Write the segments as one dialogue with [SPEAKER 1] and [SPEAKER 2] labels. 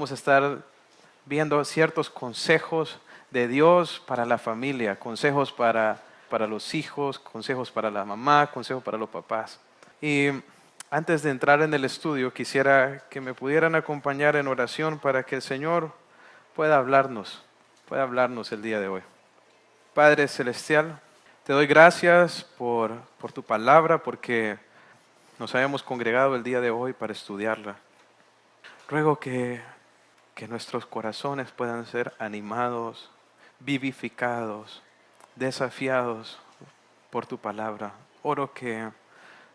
[SPEAKER 1] vamos a estar viendo ciertos consejos de Dios para la familia, consejos para los hijos, consejos para la mamá, consejos para los papás. Y antes de entrar en el estudio, quisiera que me pudieran acompañar en oración para que el Señor pueda hablarnos el día de hoy. Padre Celestial, te doy gracias por tu palabra, porque nos hayamos congregado el día de hoy para estudiarla. Ruego que nuestros corazones puedan ser animados, vivificados, desafiados por tu palabra. Oro que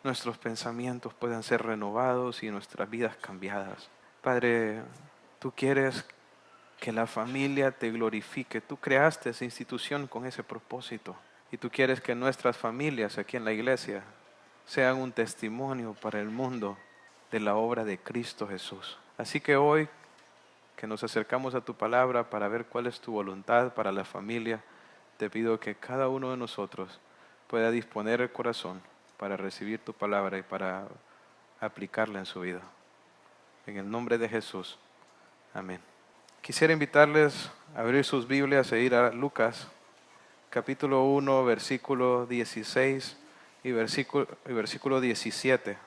[SPEAKER 1] nuestros pensamientos puedan ser renovados y nuestras vidas cambiadas. Padre, tú quieres que la familia te glorifique. Tú creaste esa institución con ese propósito. Y tú quieres que nuestras familias aquí en la iglesia sean un testimonio para el mundo de la obra de Cristo Jesús. Así que hoy que nos acercamos a tu palabra para ver cuál es tu voluntad para la familia, te pido que cada uno de nosotros pueda disponer el corazón para recibir tu palabra y para aplicarla en su vida. En el nombre de Jesús. Amén. Quisiera invitarles a abrir sus Biblias e ir a Lucas, capítulo 1, versículo 16 y versículo 17.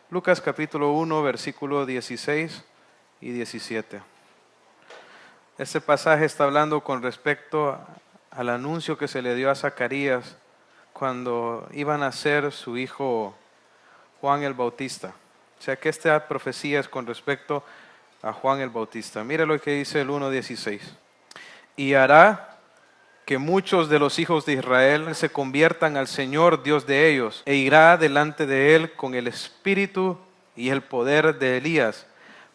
[SPEAKER 1] Lucas capítulo 1, versículo 16 y 17. Este pasaje está hablando con respecto al anuncio que se le dio a Zacarías cuando iba a nacer su hijo Juan el Bautista. O sea que esta profecía es con respecto a Juan el Bautista. Mire lo que dice el 1:16. Y hará que muchos de los hijos de Israel se conviertan al Señor Dios de ellos, e irá delante de él con el espíritu y el poder de Elías,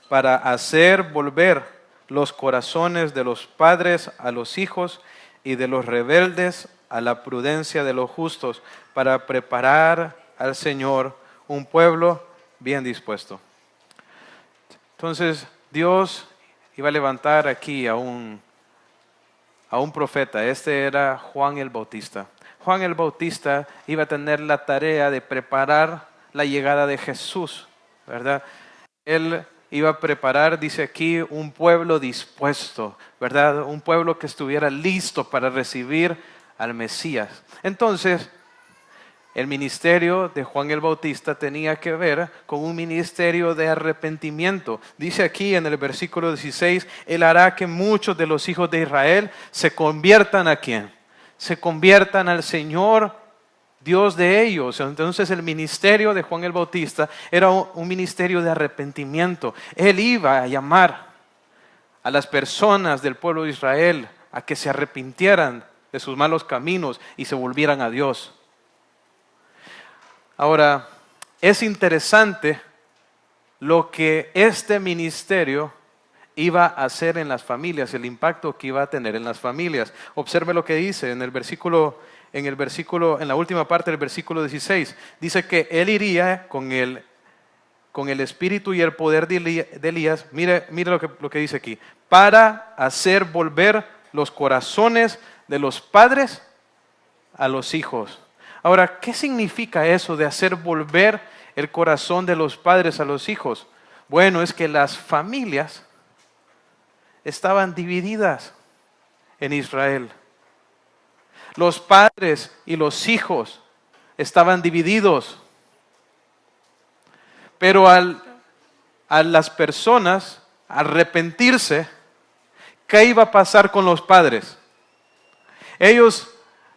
[SPEAKER 1] para hacer volver los corazones de los padres a los hijos y de los rebeldes a la prudencia de los justos, para preparar al Señor un pueblo bien dispuesto. Entonces Dios iba a levantar aquí a un profeta. Este era Juan el Bautista. Juan el Bautista iba a tener la tarea de preparar la llegada de Jesús, ¿verdad? Él iba a preparar, dice aquí, un pueblo dispuesto, ¿verdad? Un pueblo que estuviera listo para recibir al Mesías. Entonces, el ministerio de Juan el Bautista tenía que ver con un ministerio de arrepentimiento. Dice aquí en el versículo 16, Él hará que muchos de los hijos de Israel se conviertan ¿a quién? Se conviertan al Señor Dios de ellos. Entonces el ministerio de Juan el Bautista era un ministerio de arrepentimiento. Él iba a llamar a las personas del pueblo de Israel a que se arrepintieran de sus malos caminos y se volvieran a Dios. Ahora, es interesante lo que este ministerio iba a hacer en las familias, el impacto que iba a tener en las familias. Observe lo que dice en la última parte del versículo 16. Dice que él iría con el espíritu y el poder de Elías. Mire lo que dice aquí. Para hacer volver los corazones de los padres a los hijos. Ahora, ¿qué significa eso de hacer volver el corazón de los padres a los hijos? Bueno, es que las familias estaban divididas en Israel. Los padres y los hijos estaban divididos. Pero a las personas arrepentirse, ¿qué iba a pasar con los padres?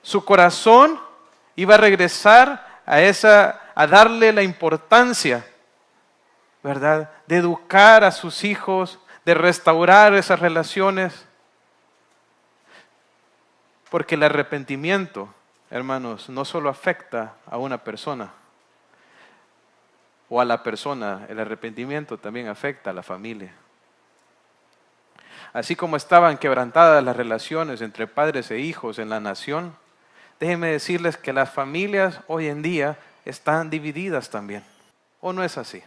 [SPEAKER 1] Su corazón iba a regresar a darle la importancia, ¿verdad? De educar a sus hijos, de restaurar esas relaciones. Porque el arrepentimiento, hermanos, no solo afecta a una persona o a la persona, el arrepentimiento también afecta a la familia. Así como estaban quebrantadas las relaciones entre padres e hijos en la nación, déjenme decirles que las familias hoy en día están divididas también. ¿O no es así?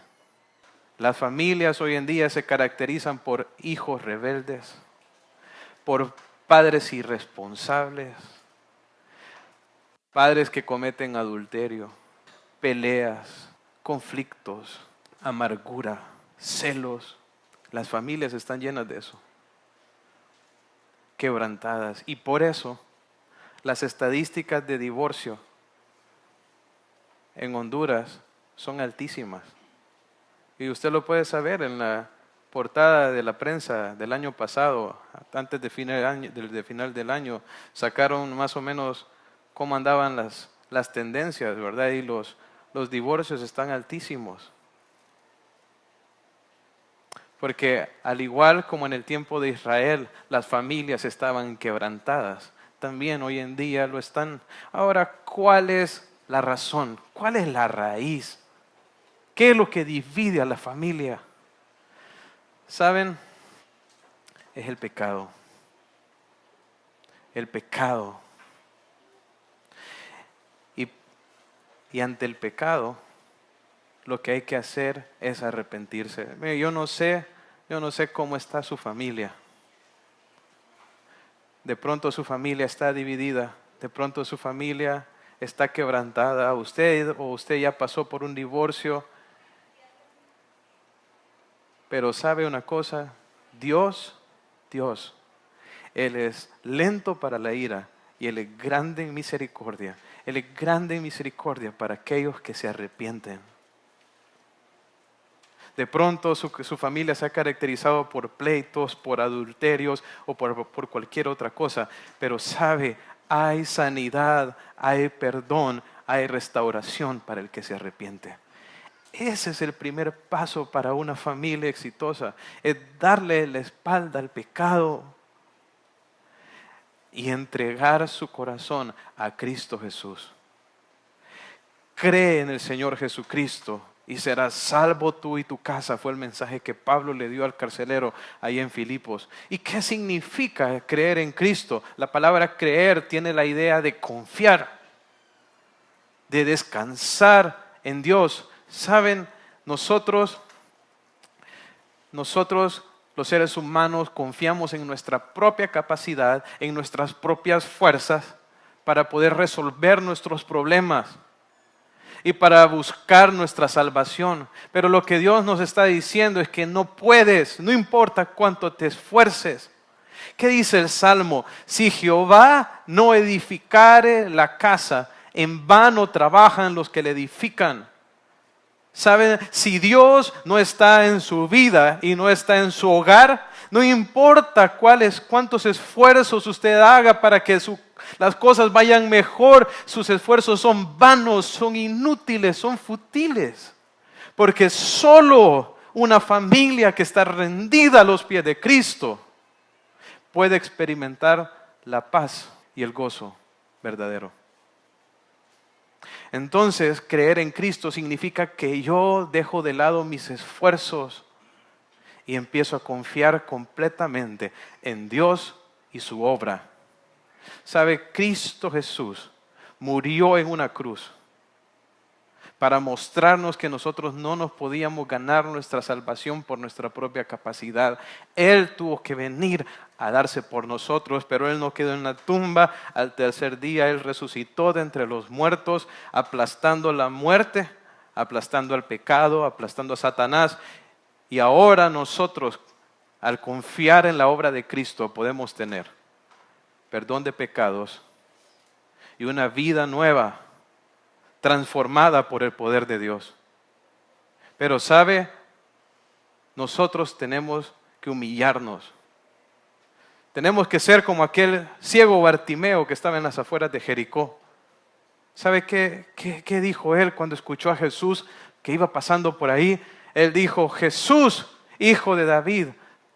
[SPEAKER 1] Las familias hoy en día se caracterizan por hijos rebeldes, por padres irresponsables, padres que cometen adulterio, peleas, conflictos, amargura, celos, Las familias están llenas de eso, quebrantadas. Y por eso las estadísticas de divorcio en Honduras son altísimas. Y usted lo puede saber en la portada de la prensa del año pasado, antes de final del año, sacaron más o menos cómo andaban las tendencias, ¿verdad? Y los divorcios están altísimos. Porque al igual como en el tiempo de Israel, las familias estaban quebrantadas, también hoy en día lo están. Ahora, ¿cuál es la razón? ¿Cuál es la raíz? ¿Qué es lo que divide a la familia? ¿Saben? Es el pecado. El pecado. Y ante el pecado, lo que hay que hacer es arrepentirse. Mire, yo no sé cómo está su familia. De pronto su familia está dividida, de pronto su familia está quebrantada. Usted ya pasó por un divorcio. Pero ¿sabe una cosa? Dios, Él es lento para la ira y Él es grande en misericordia. Él es grande en misericordia para aquellos que se arrepienten. De pronto su familia se ha caracterizado por pleitos, por adulterios o por cualquier otra cosa. Pero sabe, hay sanidad, hay perdón, hay restauración para el que se arrepiente. Ese es el primer paso para una familia exitosa, es darle la espalda al pecado y entregar su corazón a Cristo Jesús. Cree en el Señor Jesucristo y serás salvo tú y tu casa, fue el mensaje que Pablo le dio al carcelero ahí en Filipos. ¿Y qué significa creer en Cristo? La palabra creer tiene la idea de confiar, de descansar en Dios. Saben, nosotros los seres humanos confiamos en nuestra propia capacidad, en nuestras propias fuerzas para poder resolver nuestros problemas y para buscar nuestra salvación. Pero lo que Dios nos está diciendo es que no puedes, no importa cuánto te esfuerces. ¿Qué dice el Salmo? Si Jehová no edificare la casa, en vano trabajan los que la edifican. ¿Saben? Si Dios no está en su vida y no está en su hogar, no importa cuántos esfuerzos usted haga para que las cosas vayan mejor, sus esfuerzos son vanos, son inútiles, son futiles. Porque solo una familia que está rendida a los pies de Cristo puede experimentar la paz y el gozo verdadero. Entonces, creer en Cristo significa que yo dejo de lado mis esfuerzos y empiezo a confiar completamente en Dios y su obra. ¿Sabe? Cristo Jesús murió en una cruz para mostrarnos que nosotros no nos podíamos ganar nuestra salvación por nuestra propia capacidad. Él tuvo que venir a darse por nosotros, pero Él no quedó en la tumba. Al tercer día Él resucitó de entre los muertos, aplastando la muerte, aplastando al pecado, aplastando a Satanás. Y ahora nosotros, al confiar en la obra de Cristo, podemos tener perdón de pecados y una vida nueva, transformada por el poder de Dios. Pero ¿sabe? Nosotros tenemos que humillarnos. Tenemos que ser como aquel ciego Bartimeo que estaba en las afueras de Jericó. ¿Sabe qué dijo él cuando escuchó a Jesús que iba pasando por ahí? Él dijo: Jesús, hijo de David,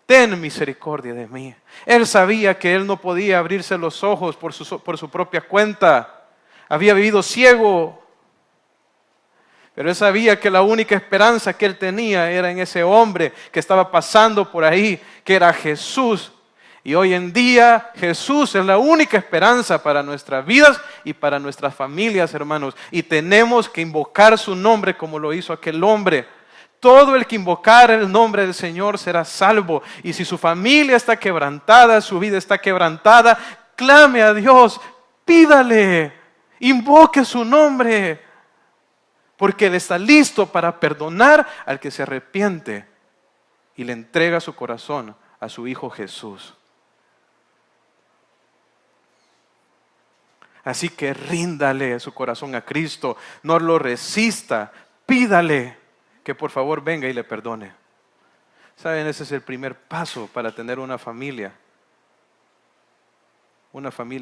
[SPEAKER 1] ten misericordia de mí. Él sabía que él no podía abrirse los ojos por su propia cuenta. Había vivido ciego. Pero él sabía que la única esperanza que él tenía era en ese hombre que estaba pasando por ahí, que era Jesús. Y hoy en día Jesús es la única esperanza para nuestras vidas y para nuestras familias, hermanos. Y tenemos que invocar su nombre como lo hizo aquel hombre. Todo el que invocar el nombre del Señor será salvo. Y si su familia está quebrantada, su vida está quebrantada, clame a Dios, pídale, invoque su nombre. Porque Él está listo para perdonar al que se arrepiente y le entrega su corazón a su Hijo Jesús. Así que ríndale su corazón a Cristo, no lo resista, pídale que por favor venga y le perdone. ¿Saben? Ese es el primer paso para tener una familia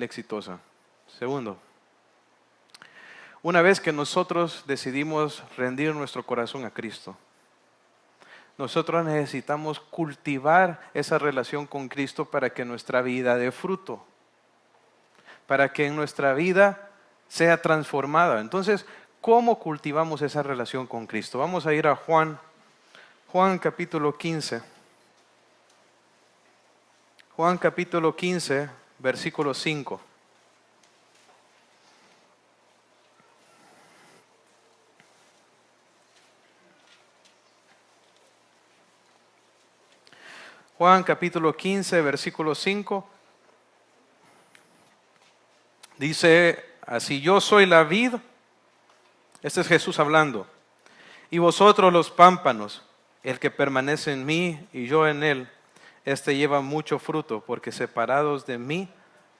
[SPEAKER 1] exitosa. Segundo, una vez que nosotros decidimos rendir nuestro corazón a Cristo, nosotros necesitamos cultivar esa relación con Cristo para que nuestra vida dé fruto, para que en nuestra vida sea transformada. Entonces, ¿cómo cultivamos esa relación con Cristo? Vamos a ir a Juan capítulo 15. Juan capítulo 15, versículo 5. Juan capítulo 15, versículo 5. Dice así: yo soy la vid, este es Jesús hablando, y vosotros los pámpanos. El que permanece en mí y yo en él, este lleva mucho fruto, porque separados de mí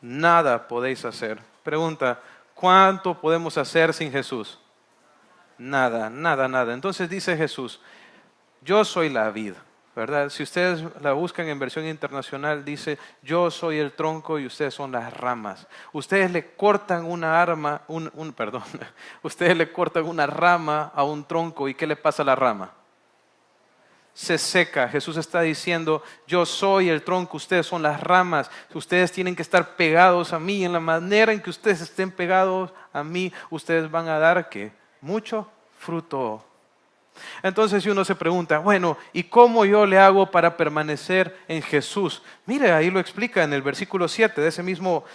[SPEAKER 1] nada podéis hacer. Pregunta: ¿cuánto podemos hacer sin Jesús? Nada, nada, nada. Entonces dice Jesús: yo soy la vid, ¿verdad? Si ustedes la buscan en versión internacional, dice: yo soy el tronco y ustedes son las ramas. Ustedes le cortan ustedes le cortan una rama a un tronco, ¿y qué le pasa a la rama? Se seca. Jesús está diciendo: yo soy el tronco, ustedes son las ramas. Ustedes tienen que estar pegados a mí. En la manera en que ustedes estén pegados a mí, ustedes van a dar ¿qué? Mucho fruto. Entonces, si uno se pregunta, bueno, ¿y cómo yo le hago para permanecer en Jesús? Mire, ahí lo explica en el versículo 7 de ese mismo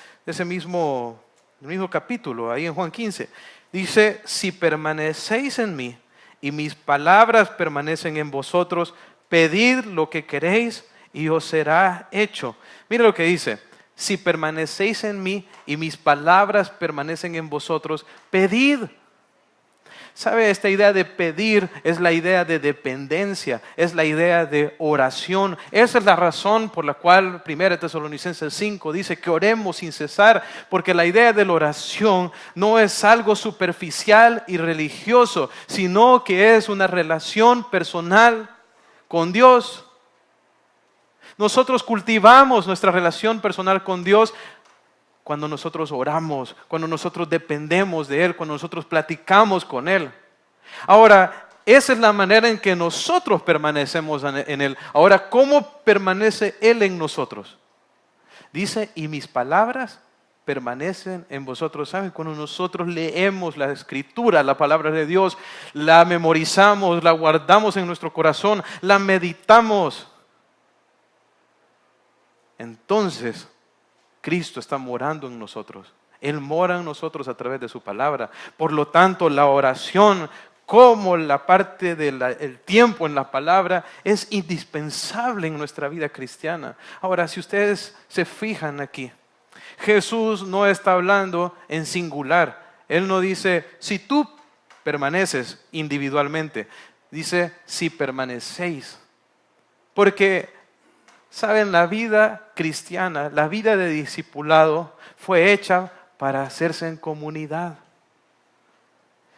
[SPEAKER 1] capítulo, ahí en Juan 15. Dice: si permanecéis en mí y mis palabras permanecen en vosotros, pedid lo que queréis y os será hecho. Mire lo que dice: si permanecéis en mí y mis palabras permanecen en vosotros, pedid. ¿Sabe? Esta idea de pedir es la idea de dependencia, es la idea de oración. Esa es la razón por la cual 1 Tesalonicenses 5 dice que oremos sin cesar, porque la idea de la oración no es algo superficial y religioso, sino que es una relación personal con Dios. Nosotros cultivamos nuestra relación personal con Dios cuando nosotros oramos, cuando nosotros dependemos de Él, cuando nosotros platicamos con Él. Ahora, esa es la manera en que nosotros permanecemos en Él. Ahora, ¿cómo permanece Él en nosotros? Dice: y mis palabras permanecen en vosotros. ¿Saben? Cuando nosotros leemos la Escritura, la palabra de Dios, la memorizamos, la guardamos en nuestro corazón, la meditamos, entonces Cristo está morando en nosotros. Él mora en nosotros a través de su palabra. Por lo tanto, la oración, como la parte del tiempo en la palabra, es indispensable en nuestra vida cristiana. Ahora, si ustedes se fijan aquí, Jesús no está hablando en singular. Él no dice: si tú permaneces individualmente. Dice: si permanecéis. Porque ¿saben? La vida cristiana, la vida de discipulado fue hecha para hacerse en comunidad.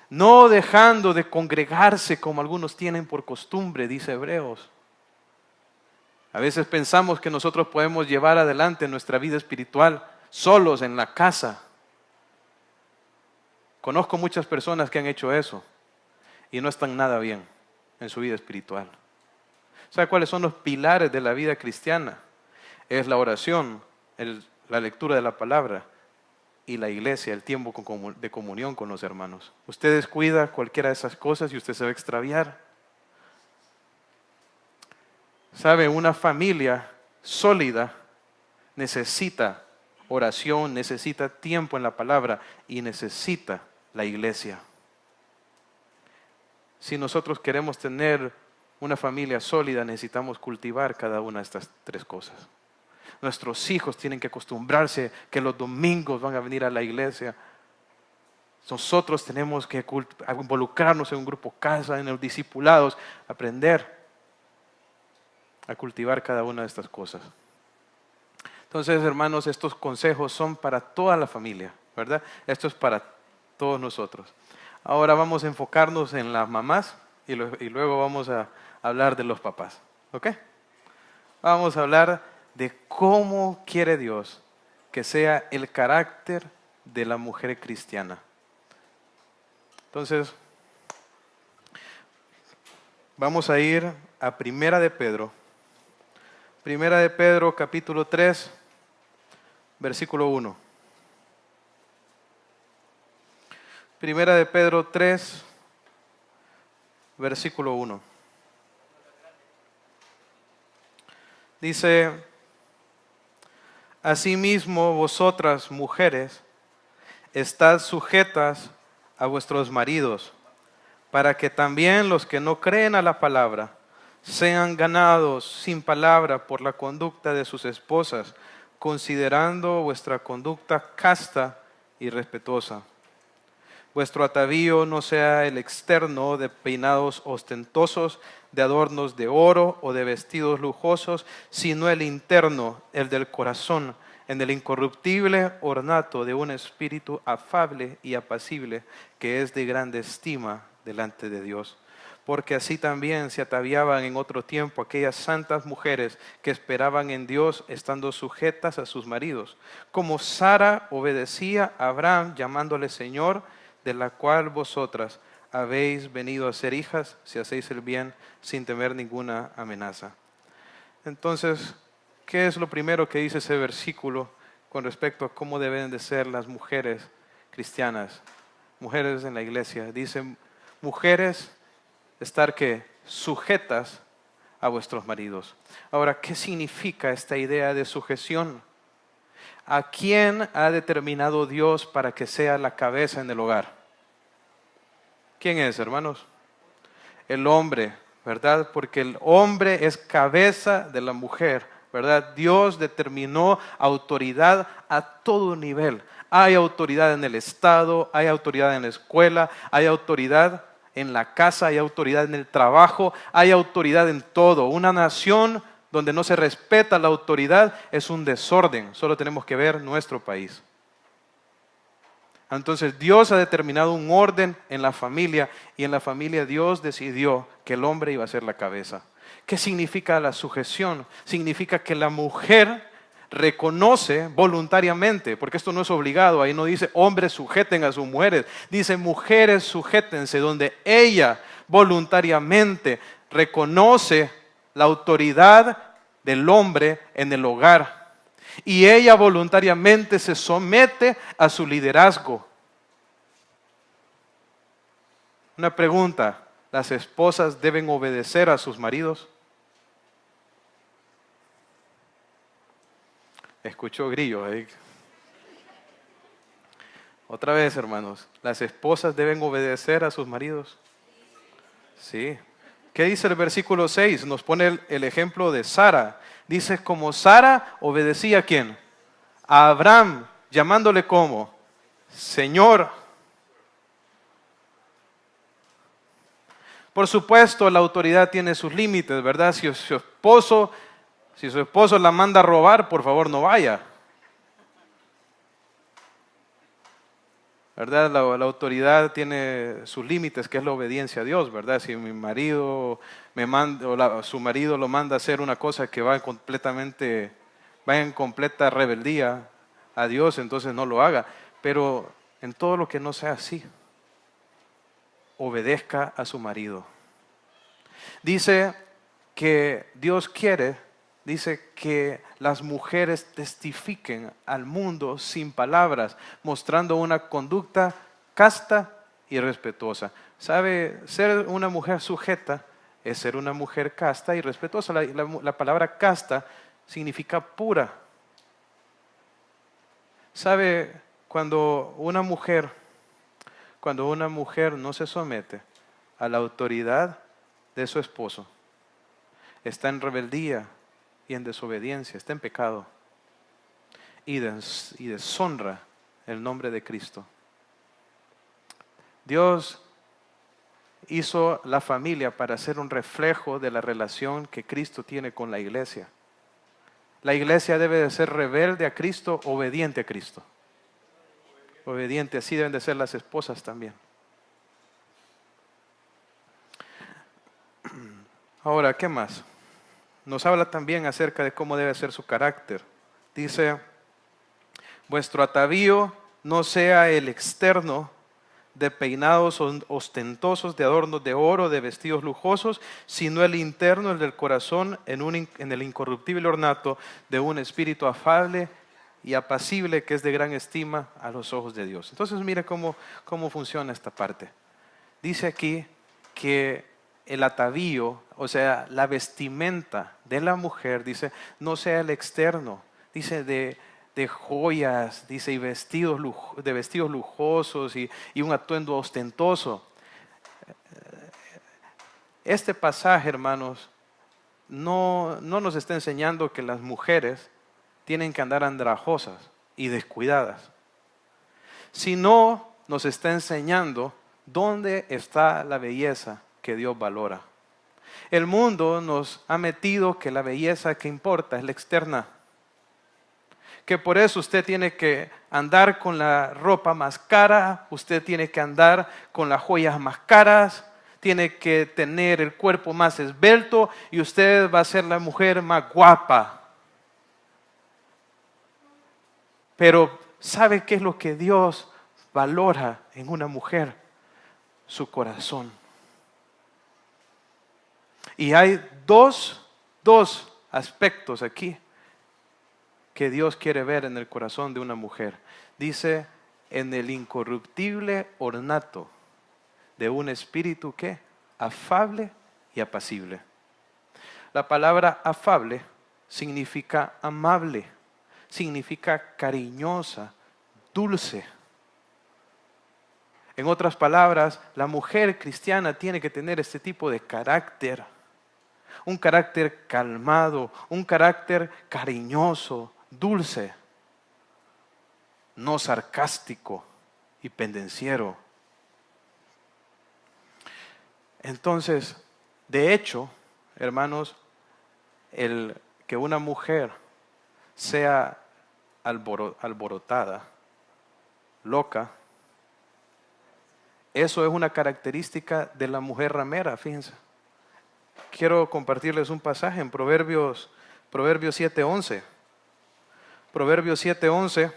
[SPEAKER 1] No dejando de congregarse como algunos tienen por costumbre, dice Hebreos. A veces pensamos que nosotros podemos llevar adelante nuestra vida espiritual solos en la casa. Conozco muchas personas que han hecho eso y no están nada bien en su vida espiritual. ¿Sabe cuáles son los pilares de la vida cristiana? Es la oración, la lectura de la palabra y la iglesia, el tiempo de comunión con los hermanos. Usted descuida cualquiera de esas cosas y usted se va a extraviar. ¿Sabe? Una familia sólida necesita oración, necesita tiempo en la palabra y necesita la iglesia. Si nosotros queremos tener una familia sólida, necesitamos cultivar cada una de estas tres cosas. Nuestros hijos tienen que acostumbrarse que los domingos van a venir a la iglesia. Nosotros tenemos que involucrarnos en un grupo casa, en los discipulados, aprender. a cultivar cada una de estas cosas. Entonces, hermanos, estos consejos son para toda la familia, ¿verdad? Esto es para todos nosotros. Ahora vamos a enfocarnos en las mamás y luego vamos a hablar de los papás, ¿ok? Vamos a hablar de cómo quiere Dios que sea el carácter de la mujer cristiana. Entonces, vamos a ir a Primera de Pedro. Primera de Pedro, capítulo 3, versículo 1. Primera de Pedro 3, versículo 1. Dice: asimismo vosotras, mujeres, estad sujetas a vuestros maridos, para que también los que no creen a la palabra sean ganados sin palabra por la conducta de sus esposas, considerando vuestra conducta casta y respetuosa. Vuestro atavío no sea el externo de peinados ostentosos, de adornos de oro o de vestidos lujosos, sino el interno, el del corazón, en el incorruptible ornato de un espíritu afable y apacible, que es de grande estima delante de Dios. Porque así también se ataviaban en otro tiempo aquellas santas mujeres que esperaban en Dios, estando sujetas a sus maridos, como Sara obedecía a Abraham, llamándole Señor, de la cual vosotras habéis venido a ser hijas, si hacéis el bien sin temer ninguna amenaza. Entonces, ¿qué es lo primero que dice ese versículo con respecto a cómo deben de ser las mujeres cristianas, mujeres en la iglesia? Dice: mujeres, estar ¿qué? Sujetas a vuestros maridos. Ahora, ¿qué significa esta idea de sujeción? ¿A quién ha determinado Dios para que sea la cabeza en el hogar? ¿Quién es, hermanos? El hombre, ¿verdad? Porque el hombre es cabeza de la mujer, ¿verdad? Dios determinó autoridad a todo nivel. Hay autoridad en el Estado, hay autoridad en la escuela, hay autoridad en la casa, hay autoridad en el trabajo, hay autoridad en todo. Una nación donde no se respeta la autoridad es un desorden. Solo tenemos que ver nuestro país. Entonces Dios ha determinado un orden en la familia y en la familia Dios decidió que el hombre iba a ser la cabeza. ¿Qué significa la sujeción? Significa que la mujer reconoce voluntariamente, porque esto no es obligado, ahí no dice hombres sujeten a sus mujeres, dice mujeres sujétense, donde ella voluntariamente reconoce la autoridad del hombre en el hogar. Y ella voluntariamente se somete a su liderazgo. Una pregunta: ¿las esposas deben obedecer a sus maridos? Escuchó grillo ahí. Otra vez, hermanos, ¿las esposas deben obedecer a sus maridos? Sí. ¿Qué dice el versículo 6? Nos pone el ejemplo de Sara. Dice: como Sara obedecía ¿a quién? A Abraham, llamándole como Señor. Por supuesto, la autoridad tiene sus límites, ¿verdad? Si su esposo la manda a robar, por favor no vaya. ¿Verdad? La autoridad tiene sus límites, que es la obediencia a Dios, ¿verdad? Si mi marido me manda, su marido lo manda a hacer una cosa que va en completa rebeldía a Dios, entonces no lo haga. Pero en todo lo que no sea así, obedezca a su marido. Dice que Dios dice que las mujeres testifiquen al mundo sin palabras, mostrando una conducta casta y respetuosa. ¿Sabe? Ser una mujer sujeta es ser una mujer casta y respetuosa. La palabra casta significa pura. ¿Sabe? Cuando una mujer no se somete a la autoridad de su esposo, está en rebeldía y en desobediencia, está en pecado y deshonra el nombre de Cristo. Dios hizo la familia para ser un reflejo de la relación que Cristo tiene con la iglesia. La iglesia debe de ser rebelde a Cristo, obediente a Cristo. Obediente, así deben de ser las esposas también. Ahora, ¿qué más? Nos habla también acerca de cómo debe ser su carácter. Dice, vuestro atavío no sea el externo de peinados ostentosos, de adornos de oro, de vestidos lujosos, sino el interno, el del corazón, en el incorruptible ornato de un espíritu afable y apacible, que es de gran estima a los ojos de Dios. Entonces mire cómo funciona esta parte. Dice aquí que el atavío, o sea, la vestimenta de la mujer, dice, no sea el externo, dice de joyas, dice, y de vestidos lujosos y un atuendo ostentoso. Este pasaje, hermanos, no nos está enseñando que las mujeres tienen que andar andrajosas y descuidadas, sino nos está enseñando dónde está la belleza que Dios valora. El mundo nos ha metido que la belleza que importa es la externa, que por eso usted tiene que andar con la ropa más cara, usted tiene que andar con las joyas más caras, tiene que tener el cuerpo más esbelto y usted va a ser la mujer más guapa. Pero ¿sabe qué es lo que Dios valora en una mujer? Su corazón. Y hay dos aspectos aquí que Dios quiere ver en el corazón de una mujer. Dice, en el incorruptible ornato de un espíritu ¿qué? Afable y apacible. La palabra afable significa amable, significa cariñosa, dulce. En otras palabras, la mujer cristiana tiene que tener este tipo de carácter. Un carácter calmado, un carácter cariñoso, dulce, no sarcástico y pendenciero. Entonces, de hecho, hermanos, el que una mujer sea alborotada, loca, eso es una característica de la mujer ramera, fíjense. Quiero compartirles un pasaje en Proverbios 7:11. Proverbios 7:11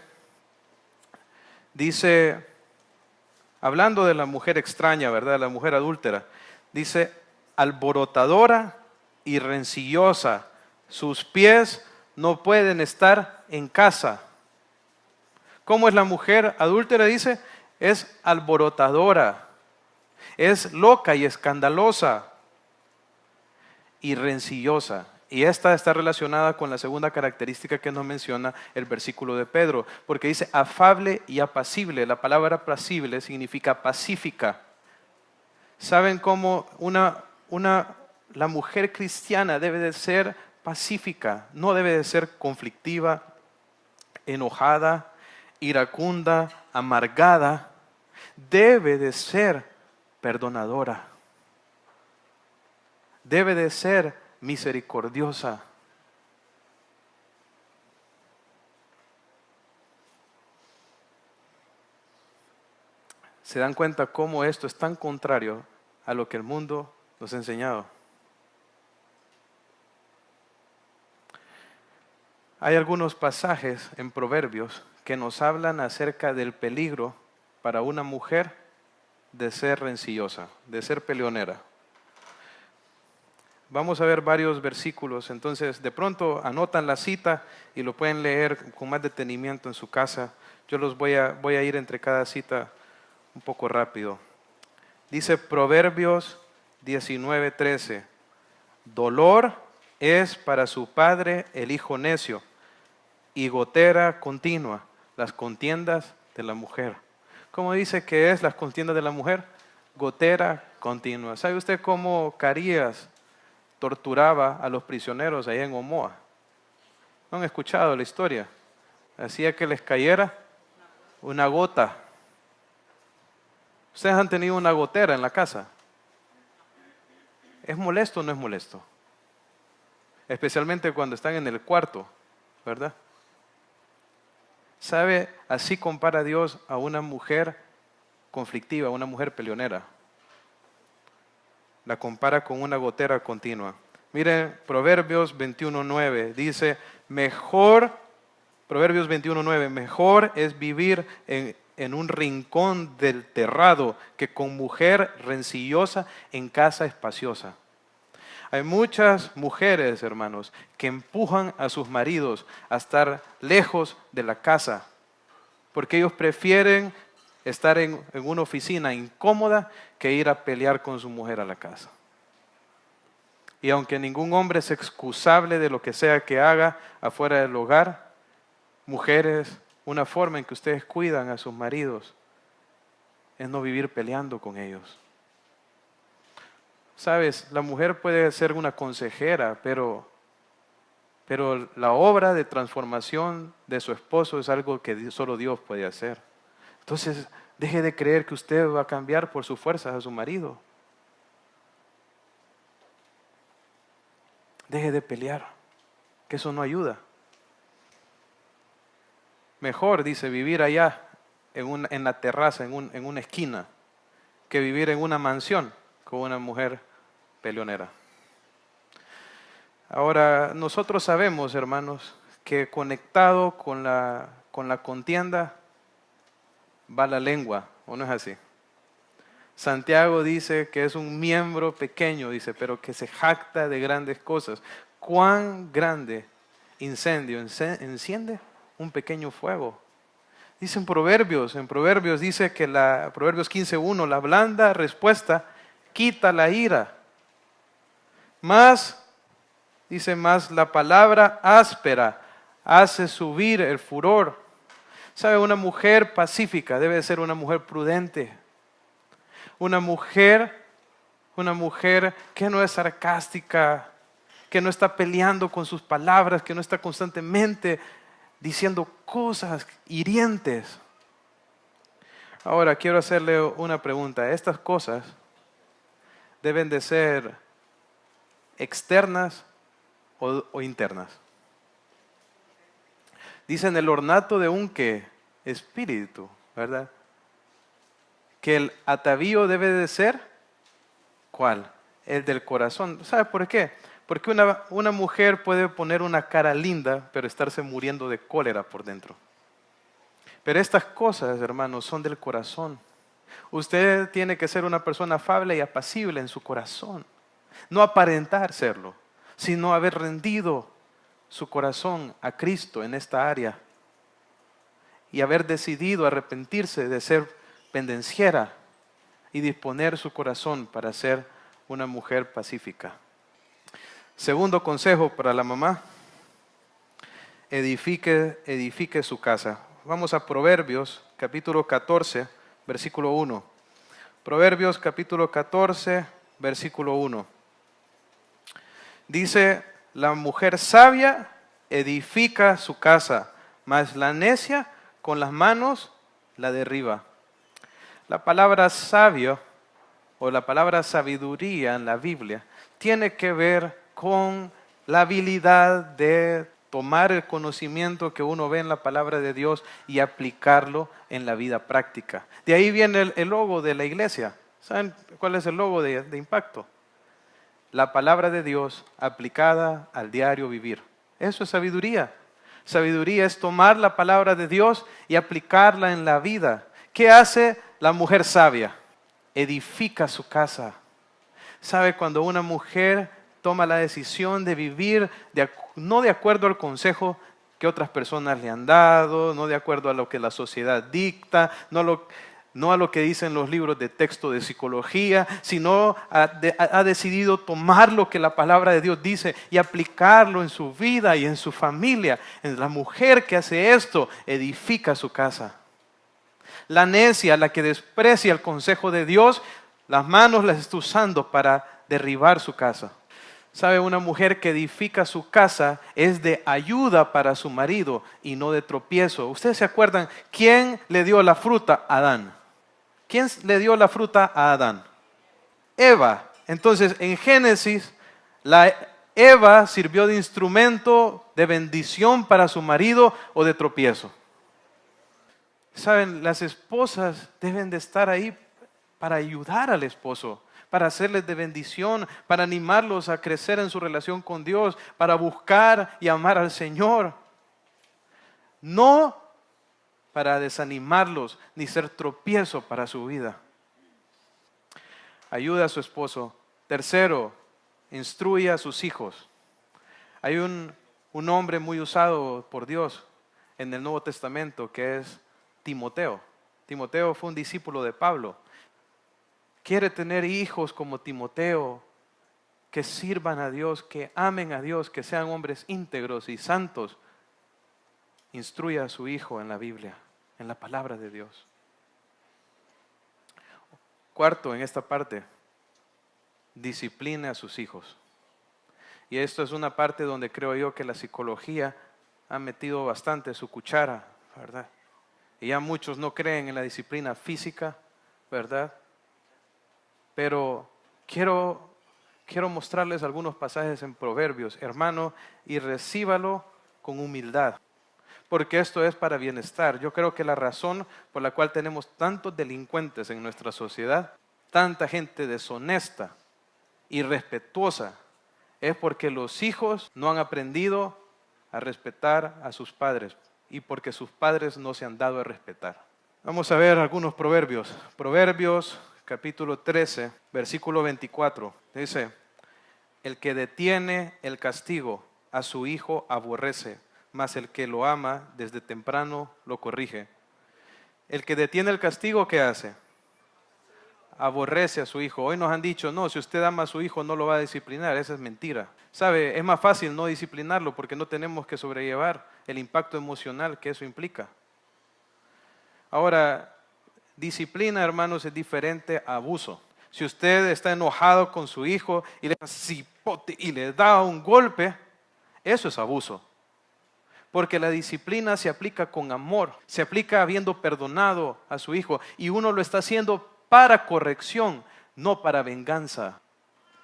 [SPEAKER 1] dice, hablando de la mujer extraña, ¿verdad? La mujer adúltera, dice, alborotadora y rencillosa, sus pies no pueden estar en casa. ¿Cómo es la mujer adúltera? Dice, es alborotadora, es loca y escandalosa y rencillosa. Y esta está relacionada con la segunda característica que nos menciona el versículo de Pedro, porque dice afable y apacible. La palabra apacible significa pacífica. ¿Saben cómo la mujer cristiana debe de ser pacífica? No debe de ser conflictiva, enojada, iracunda, amargada. Debe de ser perdonadora. Debe de ser misericordiosa. ¿Se dan cuenta cómo esto es tan contrario a lo que el mundo nos ha enseñado? Hay algunos pasajes en Proverbios que nos hablan acerca del peligro para una mujer de ser rencillosa, de ser peleonera. Vamos a ver varios versículos, entonces de pronto anotan la cita y lo pueden leer con más detenimiento en su casa. Yo los voy a ir entre cada cita un poco rápido. Dice Proverbios 19:13, dolor es para su padre el hijo necio y gotera continua las contiendas de la mujer. ¿Cómo dice que es las contiendas de la mujer? Gotera continua. ¿Sabe usted cómo Carías torturaba a los prisioneros allá en Omoa? ¿No han escuchado la historia? Hacía que les cayera una gota. ¿Ustedes han tenido una gotera en la casa? ¿Es molesto o no es molesto? Especialmente cuando están en el cuarto, ¿verdad? ¿Sabe? Así compara Dios a una mujer conflictiva, a una mujer peleonera. La compara con una gotera continua. Miren, Proverbios 21:9 dice, Proverbios 21:9, mejor es vivir en un rincón del terrado que con mujer rencillosa en casa espaciosa. Hay muchas mujeres, hermanos, que empujan a sus maridos a estar lejos de la casa, porque ellos prefieren estar en una oficina incómoda que ir a pelear con su mujer a la casa. Y aunque ningún hombre es excusable de lo que sea que haga afuera del hogar, mujeres, una forma en que ustedes cuidan a sus maridos es no vivir peleando con ellos. Sabes, la mujer puede ser una consejera, pero la obra de transformación de su esposo es algo que solo Dios puede hacer. Entonces, deje de creer que usted va a cambiar por sus fuerzas a su marido. Deje de pelear, que eso no ayuda. Mejor, dice, vivir allá en la terraza, en una esquina, que vivir en una mansión con una mujer peleonera. Ahora, nosotros sabemos, hermanos, que conectado con la contienda va la lengua, ¿o no es así? Santiago dice que es un miembro pequeño, dice, pero que se jacta de grandes cosas. ¿Cuán grande incendio enciende un pequeño fuego? Dice en Proverbios dice que Proverbios 15:1, la blanda respuesta quita la ira. Dice más, la palabra áspera hace subir el furor. ¿Sabe? Una mujer pacífica debe ser una mujer prudente. Una mujer que no es sarcástica, que no está peleando con sus palabras, que no está constantemente diciendo cosas hirientes. Ahora quiero hacerle una pregunta. ¿Estas cosas deben de ser externas o internas? Dicen el ornato de un ¿qué? Espíritu, ¿verdad? Que el atavío debe de ser, ¿cuál? El del corazón. ¿Sabe por qué? Porque una mujer puede poner una cara linda, pero estarse muriendo de cólera por dentro. Pero estas cosas, hermanos, son del corazón. Usted tiene que ser una persona afable y apacible en su corazón. No aparentar serlo, sino haber rendido su corazón a Cristo en esta área. Y haber decidido arrepentirse de ser pendenciera y disponer su corazón para ser una mujer pacífica. Segundo consejo para la mamá, edifique su casa. Vamos a Proverbios capítulo 14, versículo 1. Proverbios capítulo 14, versículo 1. Dice, la mujer sabia edifica su casa, mas la necia con las manos la derriba. La palabra sabio o la palabra sabiduría en la Biblia tiene que ver con la habilidad de tomar el conocimiento que uno ve en la palabra de Dios y aplicarlo en la vida práctica. De ahí viene el logo de la iglesia. ¿Saben cuál es el logo de Impacto? La palabra de Dios aplicada al diario vivir. Eso es sabiduría. Sabiduría es tomar la palabra de Dios y aplicarla en la vida. ¿Qué hace la mujer sabia? Edifica su casa. ¿Sabe? Cuando una mujer toma la decisión de vivir no de acuerdo al consejo que otras personas le han dado, no de acuerdo a lo que la sociedad dicta, no a lo que dicen los libros de texto de psicología, sino ha decidido tomar lo que la palabra de Dios dice y aplicarlo en su vida y en su familia. La mujer que hace esto edifica su casa. La necia, la que desprecia el consejo de Dios, las manos las está usando para derribar su casa. ¿Sabe? Una mujer que edifica su casa es de ayuda para su marido y no de tropiezo. ¿Ustedes se acuerdan quién le dio la fruta a Adán? ¿Quién le dio la fruta a Adán? Eva. Entonces, en Génesis, la Eva sirvió de instrumento de bendición para su marido o de tropiezo. Saben, las esposas deben de estar ahí para ayudar al esposo, para hacerles de bendición, para animarlos a crecer en su relación con Dios, para buscar y amar al Señor. No para desanimarlos ni ser tropiezo para su vida. Ayuda a su esposo. Tercero, instruye a sus hijos. Hay un hombre muy usado por Dios en el Nuevo Testamento que es Timoteo. Timoteo fue un discípulo de Pablo. Quiere tener hijos como Timoteo, que sirvan a Dios, que amen a Dios, que sean hombres íntegros y santos. Instruye a su hijo en la Biblia, en la palabra de Dios. Cuarto, en esta parte, discipline a sus hijos. Y esto es una parte donde creo yo que la psicología ha metido bastante su cuchara, ¿verdad? Y ya muchos no creen en la disciplina física, ¿verdad? Pero quiero mostrarles algunos pasajes en Proverbios, hermano, y recíbalo con humildad, porque esto es para bienestar. Yo creo que la razón por la cual tenemos tantos delincuentes en nuestra sociedad, tanta gente deshonesta, irrespetuosa, es porque los hijos no han aprendido a respetar a sus padres y porque sus padres no se han dado a respetar. Vamos a ver algunos proverbios. Proverbios capítulo 13, versículo 24. Dice, el que detiene el castigo a su hijo aborrece, mas el que lo ama desde temprano lo corrige. El que detiene el castigo, ¿qué hace? Aborrece a su hijo. Hoy nos han dicho, no, si usted ama a su hijo no lo va a disciplinar. Esa es mentira. ¿Sabe? Es más fácil no disciplinarlo porque no tenemos que sobrellevar el impacto emocional que eso implica. Ahora, disciplina, hermanos, es diferente a abuso. Si usted está enojado con su hijo y le da cipote y le da un golpe, eso es abuso. Porque la disciplina se aplica con amor, se aplica habiendo perdonado a su hijo y uno lo está haciendo para corrección, no para venganza.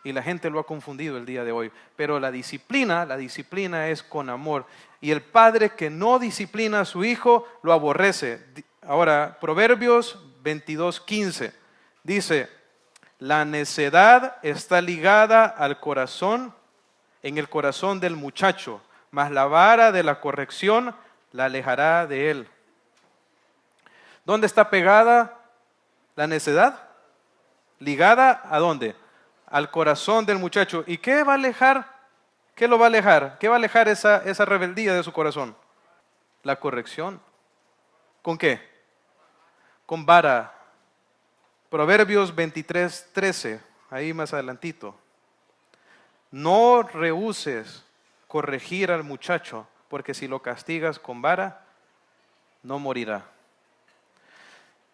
[SPEAKER 1] Y la gente lo ha confundido el día de hoy. Pero la disciplina es con amor. Y el padre que no disciplina a su hijo lo aborrece. Ahora, Proverbios 22:15 dice, la necedad está ligada al corazón, en el corazón del muchacho, mas la vara de la corrección la alejará de él. ¿Dónde está pegada la necedad? ¿Ligada a dónde? Al corazón del muchacho. ¿Y qué va a alejar? ¿Qué lo va a alejar? ¿Qué va a alejar esa rebeldía de su corazón? La corrección. ¿Con qué? Con vara. Proverbios 23:13, ahí más adelantito. No rehúses corregir al muchacho, porque si lo castigas con vara, no morirá.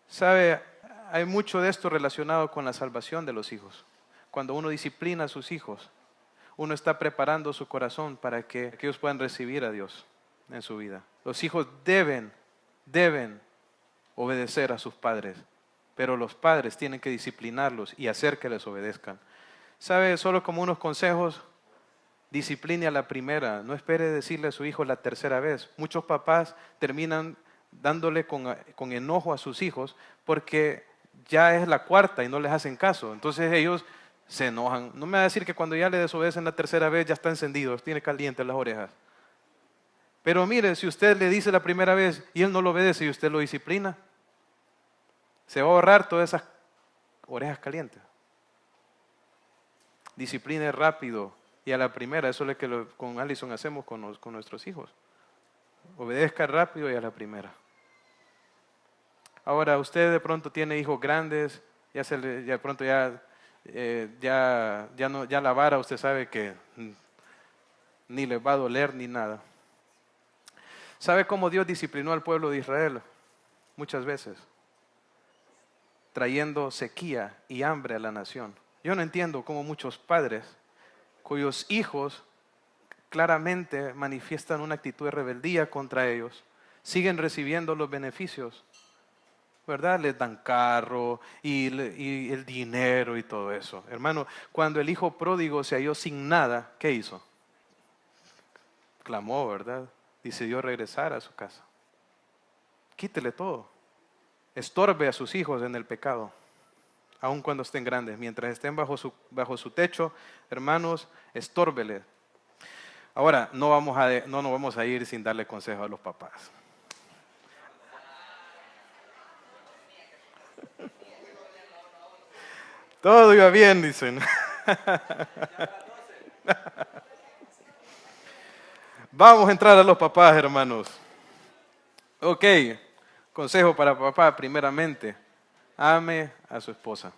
[SPEAKER 1] ¿Sabe? Hay mucho de esto relacionado con la salvación de los hijos. Cuando uno disciplina a sus hijos, uno está preparando su corazón para que ellos puedan recibir a Dios en su vida. Los hijos deben obedecer a sus padres, pero los padres tienen que disciplinarlos y hacer que les obedezcan. ¿Sabe? Solo como unos consejos, discipline a la primera, no espere decirle a su hijo la tercera vez. Muchos papás terminan dándole con enojo a sus hijos porque ya es la cuarta y no les hacen caso. Entonces ellos se enojan. No me va a decir que cuando ya le desobedecen la tercera vez ya está encendido, tiene calientes las orejas. Pero mire, si usted le dice la primera vez y él no lo obedece y usted lo disciplina, se va a ahorrar todas esas orejas calientes. Discipline rápido y a la primera. Eso es lo que con Allison hacemos con nuestros hijos. Obedezca rápido y a la primera. Ahora, usted de pronto tiene hijos grandes, ya de pronto ya la vara usted sabe que ni les va a doler ni nada. ¿Sabe cómo Dios disciplinó al pueblo de Israel? Muchas veces, trayendo sequía y hambre a la nación. Yo no entiendo cómo muchos padres cuyos hijos claramente manifiestan una actitud de rebeldía contra ellos, siguen recibiendo los beneficios ¿verdad? Les dan carro y el dinero y todo eso. Hermano, cuando el hijo pródigo se halló sin nada, ¿qué hizo? Clamó, ¿verdad? Decidió regresar a su casa. Quítele todo. Estorbe a sus hijos en el pecado, aun cuando estén grandes. Mientras estén bajo su techo, hermanos, estórbele. Ahora, no nos vamos a ir sin darle consejo a los papás. Todo iba bien, dicen. Vamos a entrar a los papás, hermanos. Ok, consejo para papá, primeramente, ame a su esposa.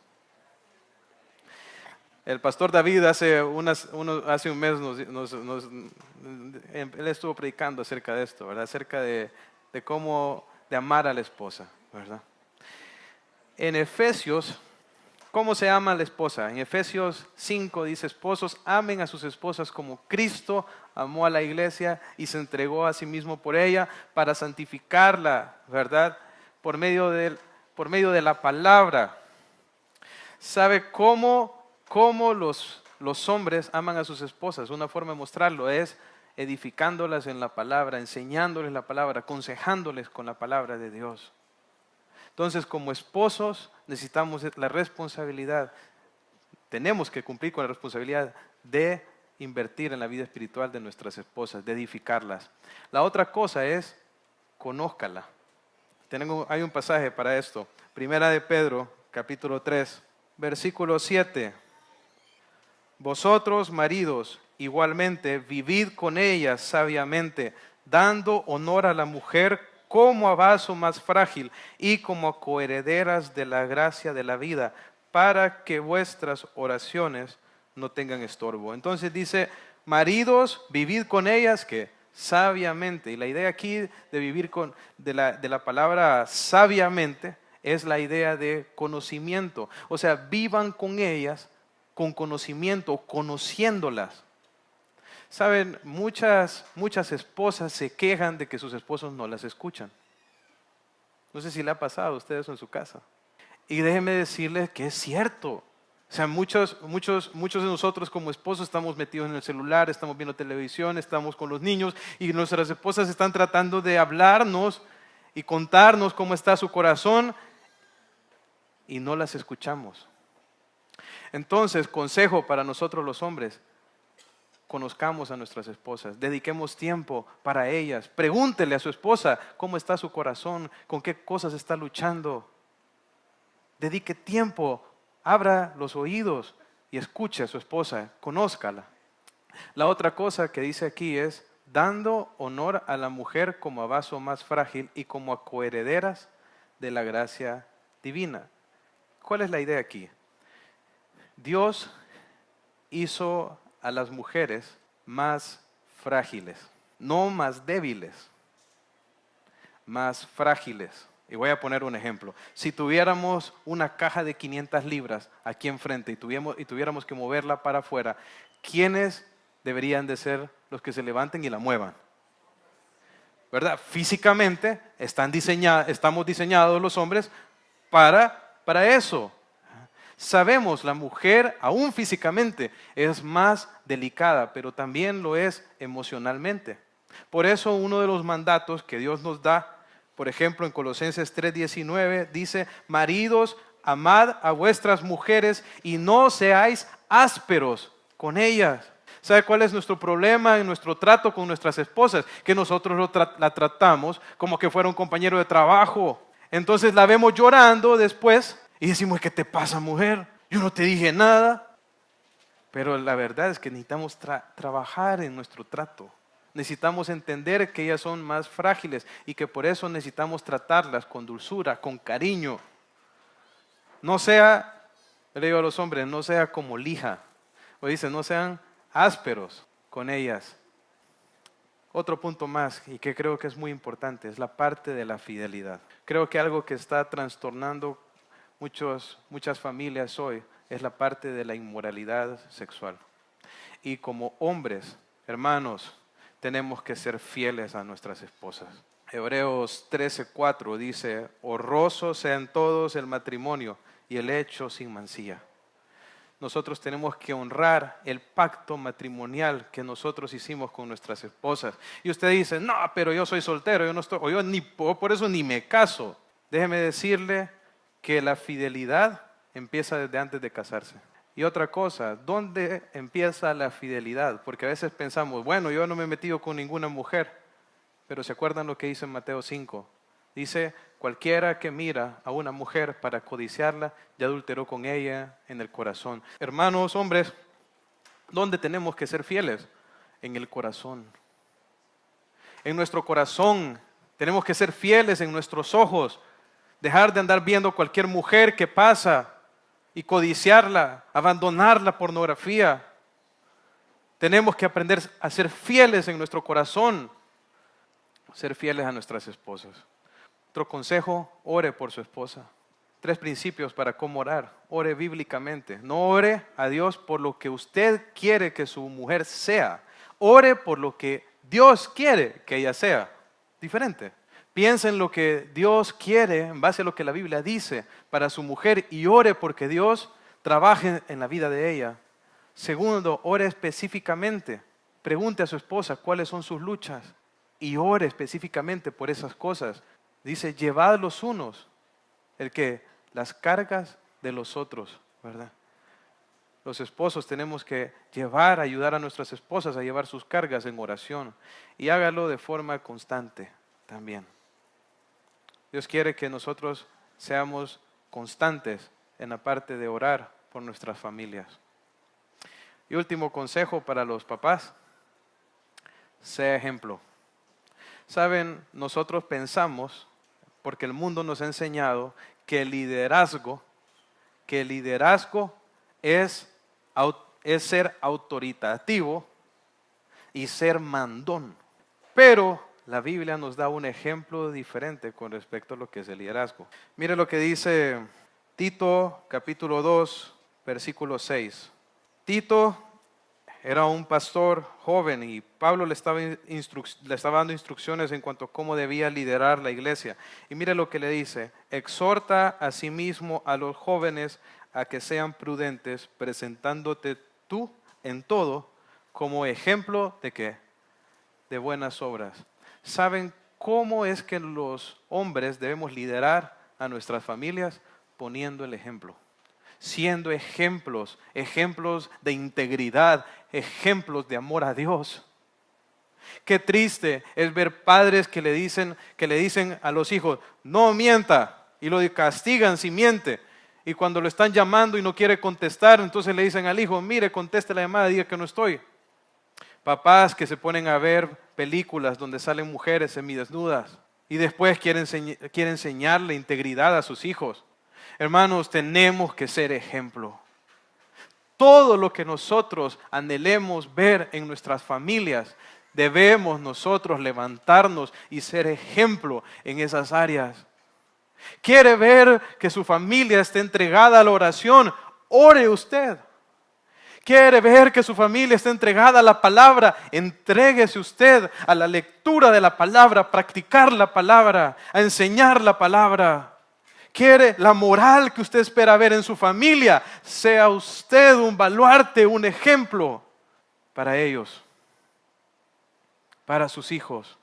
[SPEAKER 1] El pastor David hace un mes él estuvo predicando acerca de esto, ¿verdad? Acerca de cómo de amar a la esposa, ¿verdad? En Efesios, ¿cómo se ama a la esposa? En Efesios 5 dice, esposos, amen a sus esposas como Cristo amó a la iglesia y se entregó a sí mismo por ella para santificarla, ¿verdad? Por medio de la palabra. ¿Sabe cómo los hombres aman a sus esposas? Una forma de mostrarlo es edificándolas en la palabra, enseñándoles la palabra, aconsejándoles con la palabra de Dios. Entonces, como esposos, necesitamos la responsabilidad, tenemos que cumplir con la responsabilidad de invertir en la vida espiritual de nuestras esposas, de edificarlas. La otra cosa es, conózcala. Hay un pasaje para esto. Primera de Pedro, capítulo 3, versículo 7. Vosotros, maridos, igualmente, vivid con ellas sabiamente, dando honor a la mujer como a vaso más frágil y como a coherederas de la gracia de la vida, para que vuestras oraciones no tengan estorbo. Entonces dice, maridos, vivid con ellas, que sabiamente. Y la idea aquí de vivir de la palabra sabiamente es la idea de conocimiento. O sea, vivan con ellas con conocimiento, conociéndolas. Saben, muchas esposas se quejan de que sus esposos no las escuchan. No sé si le ha pasado a ustedes en su casa. Y déjenme decirles que es cierto. O sea, muchos de nosotros como esposos estamos metidos en el celular, estamos viendo televisión, estamos con los niños y nuestras esposas están tratando de hablarnos y contarnos cómo está su corazón y no las escuchamos. Entonces, consejo para nosotros los hombres, conozcamos a nuestras esposas, dediquemos tiempo para ellas, pregúntele a su esposa cómo está su corazón, con qué cosas está luchando. Dedique tiempo, abra los oídos y escuche a su esposa, conózcala. La otra cosa que dice aquí es, dando honor a la mujer como a vaso más frágil y como a coherederas de la gracia divina. ¿Cuál es la idea aquí? Dios hizo a las mujeres más frágiles, no más débiles, más frágiles. Y voy a poner un ejemplo. Si tuviéramos una caja de 500 libras aquí enfrente y tuviéramos que moverla para afuera, ¿quiénes deberían de ser los que se levanten y la muevan? ¿Verdad? Físicamente estamos diseñados los hombres para eso. Sabemos, la mujer, aún físicamente, es más delicada, pero también lo es emocionalmente. Por eso uno de los mandatos que Dios nos da, por ejemplo, en Colosenses 3:19, dice, maridos, amad a vuestras mujeres y no seáis ásperos con ellas. ¿Sabe cuál es nuestro problema en nuestro trato con nuestras esposas? Que nosotros la tratamos como que fuera un compañero de trabajo. Entonces la vemos llorando después y decimos, ¿qué te pasa, mujer? Yo no te dije nada. Pero la verdad es que necesitamos trabajar en nuestro trato. Necesitamos entender que ellas son más frágiles y que por eso necesitamos tratarlas con dulzura, con cariño. No sea, le digo a los hombres, no sea como lija. O dice, no sean ásperos con ellas. Otro punto más y que creo que es muy importante es la parte de la fidelidad. Creo que algo que está trastornando muchas familias hoy es la parte de la inmoralidad sexual. Y como hombres, hermanos, tenemos que ser fieles a nuestras esposas. Hebreos 13:4 dice, honroso sean todos el matrimonio y el hecho sin mancilla. Nosotros tenemos que honrar el pacto matrimonial que nosotros hicimos con nuestras esposas. Y usted dice, no, pero yo soy soltero, yo no estoy, o yo ni por eso ni me caso. Déjeme decirle que la fidelidad empieza desde antes de casarse. Y otra cosa, ¿dónde empieza la fidelidad? Porque a veces pensamos, bueno, yo no me he metido con ninguna mujer, pero ¿se acuerdan lo que dice en Mateo 5? Dice, cualquiera que mira a una mujer para codiciarla, ya adulteró con ella en el corazón. Hermanos, hombres, ¿dónde tenemos que ser fieles? En el corazón. En nuestro corazón tenemos que ser fieles en nuestros ojos. Dejar de andar viendo cualquier mujer que pasa y codiciarla, abandonar la pornografía. Tenemos que aprender a ser fieles en nuestro corazón, ser fieles a nuestras esposas. Otro consejo, ore por su esposa. 3 principios para cómo orar. Ore bíblicamente. No ore a Dios por lo que usted quiere que su mujer sea. Ore por lo que Dios quiere que ella sea. Diferente. Piensa en lo que Dios quiere en base a lo que la Biblia dice para su mujer y ore porque Dios trabaje en la vida de ella. Segundo, ore específicamente. Pregunte a su esposa cuáles son sus luchas y ore específicamente por esas cosas. Dice, llevad los unos, las cargas de los otros, ¿verdad? Los esposos tenemos que ayudar a nuestras esposas a llevar sus cargas en oración y hágalo de forma constante también. Dios quiere que nosotros seamos constantes en la parte de orar por nuestras familias. Y último consejo para los papás, sea ejemplo. Saben, nosotros pensamos, porque el mundo nos ha enseñado que el liderazgo es ser autoritativo y ser mandón. Pero la Biblia nos da un ejemplo diferente con respecto a lo que es el liderazgo. Mire lo que dice Tito capítulo 2, versículo 6. Tito era un pastor joven y Pablo le estaba dando instrucciones en cuanto a cómo debía liderar la iglesia. Y mire lo que le dice, exhorta asimismo a los jóvenes a que sean prudentes, presentándote tú en todo como ejemplo de ¿qué? De buenas obras. ¿Saben cómo es que los hombres debemos liderar a nuestras familias? Poniendo el ejemplo. Siendo ejemplos de integridad, ejemplos de amor a Dios. Qué triste es ver padres que le dicen a los hijos, no mienta, y lo castigan si miente. Y cuando lo están llamando y no quiere contestar, entonces le dicen al hijo, mire, conteste la llamada, diga que no estoy. Papás que se ponen a ver películas donde salen mujeres semidesnudas y después quieren enseñarle integridad a sus hijos. Hermanos, tenemos que ser ejemplo. Todo lo que nosotros anhelemos ver en nuestras familias, debemos nosotros levantarnos y ser ejemplo en esas áreas. ¿Quiere ver que su familia esté entregada a la oración? Ore usted. ¿Quiere ver que su familia esté entregada a la palabra? Entréguese usted a la lectura de la palabra, a practicar la palabra, a enseñar la palabra. ¿Quiere la moral que usted espera ver en su familia? Sea usted un baluarte, un ejemplo para ellos, para sus hijos.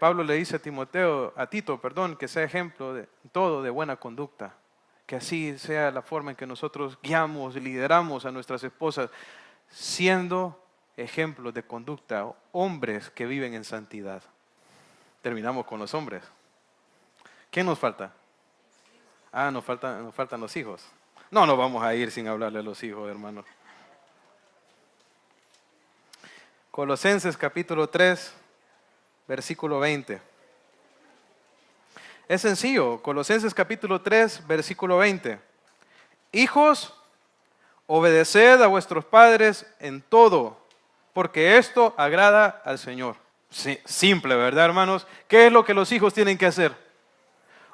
[SPEAKER 1] Pablo le dice a Tito, que sea ejemplo de todo de buena conducta. Que así sea la forma en que nosotros guiamos y lideramos a nuestras esposas, siendo ejemplos de conducta, hombres que viven en santidad. Terminamos con los hombres. ¿Quién nos falta? Nos faltan los hijos. No nos vamos a ir sin hablarle a los hijos, hermanos. Colosenses capítulo 3, versículo 20. Es sencillo, Colosenses capítulo 3, versículo 20. Hijos, obedeced a vuestros padres en todo, porque esto agrada al Señor. Sí, simple, ¿verdad, hermanos? ¿Qué es lo que los hijos tienen que hacer?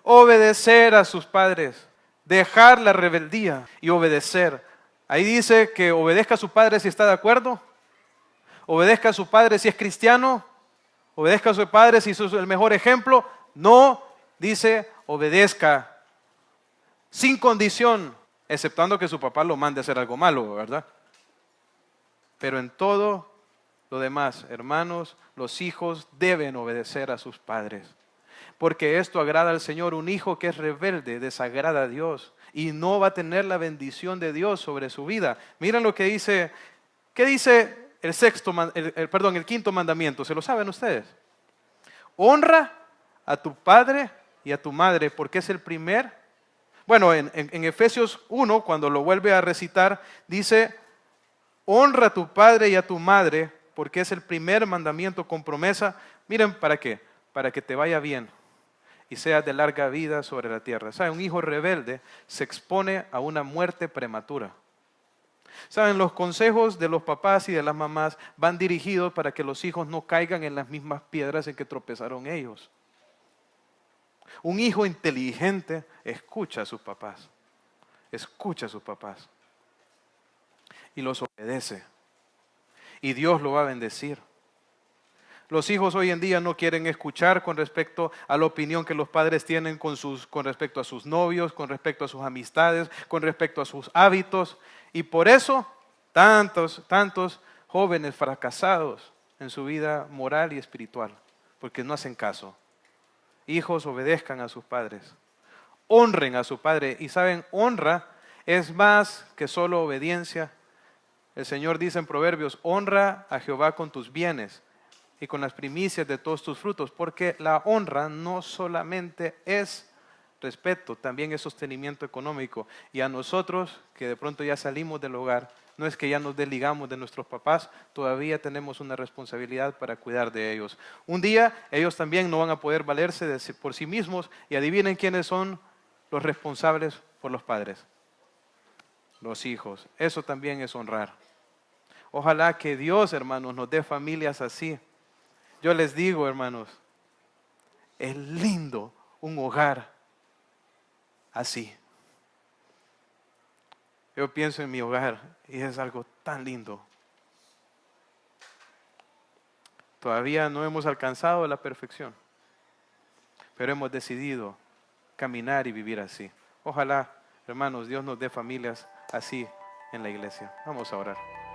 [SPEAKER 1] Obedecer a sus padres, dejar la rebeldía y obedecer. Ahí dice que obedezca a su padre si está de acuerdo, obedezca a su padre si es cristiano, Obedezca a sus padres, si eso es el mejor ejemplo. No, dice, obedezca sin condición, exceptuando que su papá lo mande a hacer algo malo, ¿verdad? Pero en todo lo demás, hermanos, los hijos deben obedecer a sus padres. Porque esto agrada al Señor. Un hijo que es rebelde desagrada a Dios y no va a tener la bendición de Dios sobre su vida. Miren lo que dice, ¿qué dice el quinto mandamiento? ¿Se lo saben ustedes? Honra a tu padre y a tu madre, porque es el primer. Bueno, en Efesios 1, cuando lo vuelve a recitar, dice, honra a tu padre y a tu madre, porque es el primer mandamiento con promesa. Miren, ¿para qué? Para que te vaya bien y seas de larga vida sobre la tierra. ¿Saben? Un hijo rebelde se expone a una muerte prematura. ¿Saben? Los consejos de los papás y de las mamás van dirigidos para que los hijos no caigan en las mismas piedras en que tropezaron ellos. Un hijo inteligente escucha a sus papás. Escucha a sus papás. Y los obedece. Y Dios lo va a bendecir. Los hijos hoy en día no quieren escuchar con respecto a la opinión que los padres tienen con respecto a sus novios, con respecto a sus amistades, con respecto a sus hábitos. Y por eso tantos jóvenes fracasados en su vida moral y espiritual, porque no hacen caso. Hijos, obedezcan a sus padres. Honren a su padre. Y saben, honra es más que solo obediencia. El Señor dice en Proverbios, honra a Jehová con tus bienes y con las primicias de todos tus frutos, porque la honra no solamente es respeto, también es sostenimiento económico. Y a nosotros, que de pronto ya salimos del hogar, no es que ya nos desligamos de nuestros papás, todavía tenemos una responsabilidad para cuidar de ellos. Un día ellos también no van a poder valerse por sí mismos, y adivinen quiénes son los responsables por los padres. Los hijos. Eso también es honrar. Ojalá que Dios, hermanos, nos dé familias así. Yo les digo, hermanos, es lindo un hogar así. Yo pienso en mi hogar y es algo tan lindo. Todavía no hemos alcanzado la perfección, pero hemos decidido caminar y vivir así. Ojalá, hermanos, Dios nos dé familias así en la iglesia. Vamos a orar.